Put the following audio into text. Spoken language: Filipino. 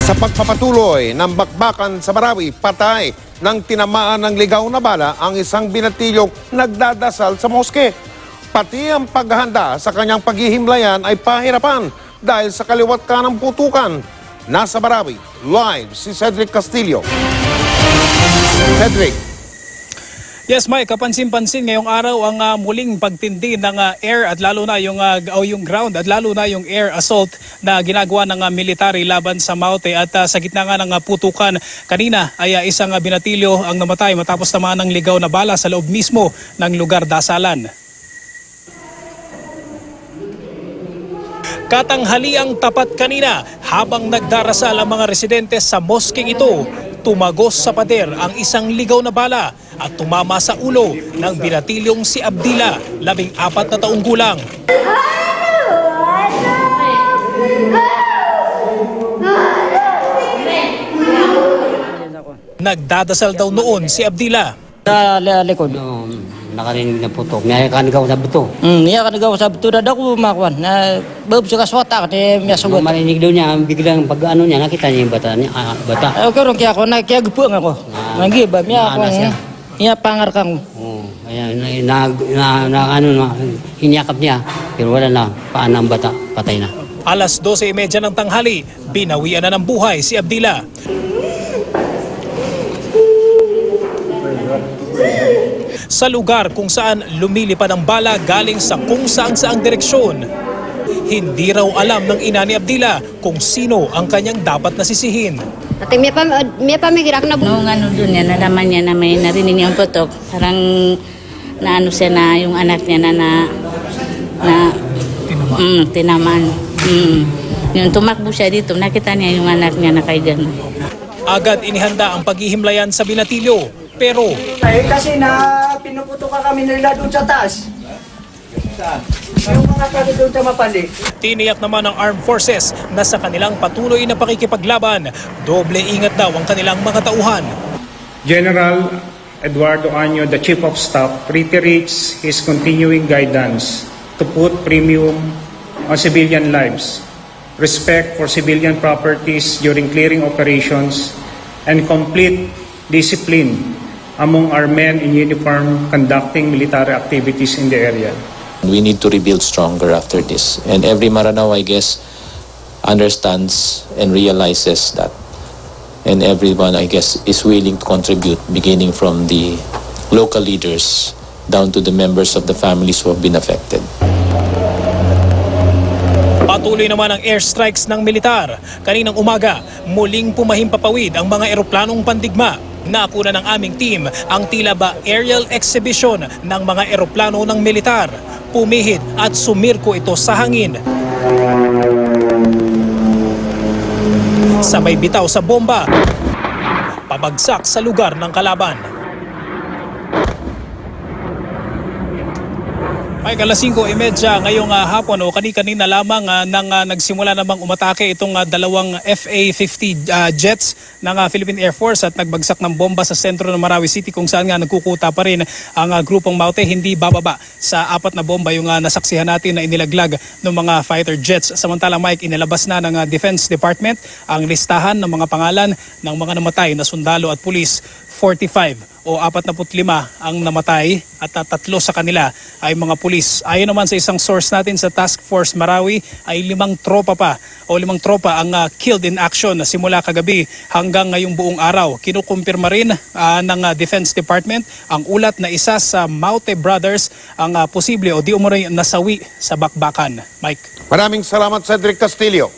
Sa pagpapatuloy ng bakbakan sa Marawi, patay nang tinamaan ng ligaw na bala ang isang binatilyong nagdadasal sa moske. Pati ang paghahanda sa kanyang paghihimlayan ay pahirapan dahil sa kaliwat ka ng putukan. Nasa Marawi, live si Cedric Castillo. Cedric. Yes, Mike, kapansin-pansin ngayong araw ang muling pagtindi ng air at lalo na yung ground at lalo na yung air assault na ginagawa ng military laban sa Maute at sa gitna nga ng putukan kanina ay isang binatilyo ang namatay matapos tamaan ng ligaw na bala sa loob mismo ng lugar dasalan. Katanghaliang tapat kanina habang nagdarasal ang mga residente sa moskeng ito, tumagos sa pader ang isang ligaw na bala at tumama sa ulo ng binatilyong si Abdila, 14 na taong gulang. Nagdadasal daw noon si Abdila. Sa likod, nakarinig na putok. Niya ka nagawa sa buto. Niya ka nagawa sa buto na ako makuan. Na bab sa kaswata kasi may sugat. Marinig daw niya, biglang pag ano niya, nakita niya yung bata niya. Bata. Pero kaya ako, kaya gupang ako. Nagibam niya ako. Niya pangar kang. Inyakap niya. Pero wala na, paan ang bata, patay na. Alas 12:30 ng tanghali, binawian na ng buhay si Abdila. Sa lugar kung saan lumilipad ang bala galing sa kung saan-saang direksyon. Hindi raw alam ng ina ni Abdila kung sino ang kanyang dapat nasisihin. Ate, may pamigirak na noong ano doon niya, nalaman niya na may narinig niya ang putok. Parang naano siya na yung anak niya na tinamaan. Yung tumakbo siya dito, nakita niya yung anak niya na kay gano'n. Agad inihanda ang paghihimlayan sa binatilyo. Pero kasi na pinuputo ka kami nila doon sa taas. Yung mga taga doon sa mapali. Tiniyak naman ng Armed Forces na sa kanilang patuloy na pakikipaglaban, doble ingat daw ang kanilang mga tauhan. General Eduardo Año, the Chief of Staff, reiterates his continuing guidance to put premium on civilian lives, respect for civilian properties during clearing operations, and complete discipline among our men in uniform conducting military activities in the area. We need to rebuild stronger after this. And every Maranao, I guess, understands and realizes that. And everyone, I guess, is willing to contribute, beginning from the local leaders down to the members of the families who have been affected. Patuloy naman ang airstrikes ng militar. Kaninang umaga, muling pumahimpapawid ang mga eroplanong pandigma. Nakuna ng aming team ang tila ba aerial exhibition ng mga eroplano ng militar. Pumihit at sumirko ito sa hangin. Sabay bitaw sa bomba, pabagsak sa lugar ng kalaban. Ay, alas 5:30 ngayong hapon o kanina lamang nang nagsimula namang umatake itong dalawang FA-50 jets ng Philippine Air Force at nagbagsak ng bomba sa sentro ng Marawi City kung saan nga nagkukuta pa rin ang grupong Maute. Hindi bababa sa 4 na bomba yung nasaksihan natin na inilaglag ng mga fighter jets. Samantala, Mike, inilabas na ng Defense Department ang listahan ng mga pangalan ng mga namatay na sundalo at pulis. 45 o 45 ang namatay at 3 sa kanila ay mga pulis. Ayon naman sa isang source natin sa Task Force Marawi ay 5 tropa ang killed in action na simula kagabi hanggang ngayong buong araw. Kinukumpirma rin ng Defense Department ang ulat na isa sa Maute brothers ang posible o di umano'y nasawi sa bakbakan. Mike. Maraming salamat, Cedric Castillo.